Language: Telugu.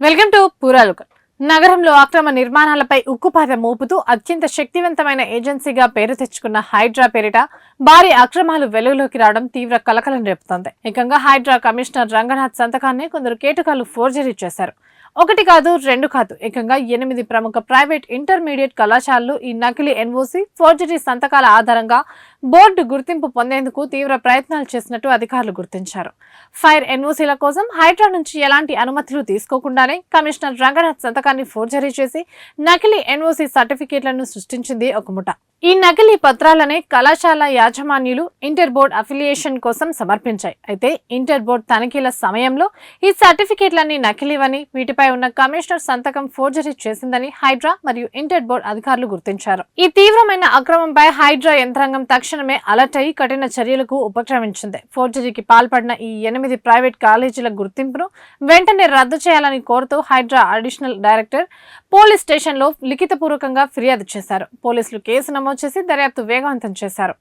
Welcome to పూరాలుకల్. నగరంలో అక్రమ నిర్మాణాలపై ఉక్కుపాదం మోపుతూ అత్యంత శక్తివంతమైన ఏజెన్సీగా పేరు తెచ్చుకున్న హైడ్రా పేరిట భారీ అక్రమాలు వెలుగులోకి రావడం తీవ్ర కలకలం రేపుతోంది. ఏకంగా హైడ్రా కమిషనర్ రంగనాథ్ సంతకాన్ని కొందరు కేటుకాలు ఫోర్జరీ చేశారు. ఒకటి కాదు, రెండు కాదు, ఏకంగా 8 ప్రముఖ ప్రైవేట్ ఇంటర్మీడియట్ కళాశాలలు ఈ నకిలీ ఎన్ఓసి ఫోర్జరీ సంతకాల ఆధారంగా బోర్డు గుర్తింపు పొందేందుకు తీవ్ర ప్రయత్నాలు చేసినట్టు అధికారులు గుర్తించారు. ఫైర్ ఎన్ఓసీల కోసం హైడ్రా నుంచి ఎలాంటి అనుమతులు తీసుకోకుండానే కమిషనర్ రంగనాథ్ సంతకాన్ని ఫోర్జరీ చేసి నకిలీ ఎన్ఓసి సర్టిఫికేట్లను సృష్టించింది ఒక ముఠ. ఈ నకిలీ పత్రాలనే కళాశాల యాజమాన్యులు ఇంటర్ బోర్డ్ అఫిలియేషన్ కోసం సమర్పించాయి. అయితే ఇంటర్ బోర్డ్ తనిఖీల సమయంలో ఈ సర్టిఫికేట్లన్నీ నకిలీవని, వీటిపై ఉన్న కమిషనర్ సంతకం ఫోర్జరీ చేసిందని హైడ్రా మరియు ఇంటర్ బోర్డ్ అధికారులు గుర్తించారు. ఈ తీవ్రమైన అక్రమంపై హైడ్రా యంత్రాంగం తక్షణమే అలర్ట్ అయి కఠిన చర్యలకు ఉపక్రమించింది. ఫోర్జరీకి పాల్పడిన ఈ 8 ప్రైవేట్ కాలేజీల గుర్తింపును వెంటనే రద్దు చేయాలని కోరుతూ హైడ్రా అడిషనల్ డైరెక్టర్ పోలీస్ స్టేషన్లో లిఖితపూర్వకంగా ఫిర్యాదు చేశారు. పోలీసులు కేసు నమోదు చేసి దర్యాప్తు వేగవంతం చేశారు.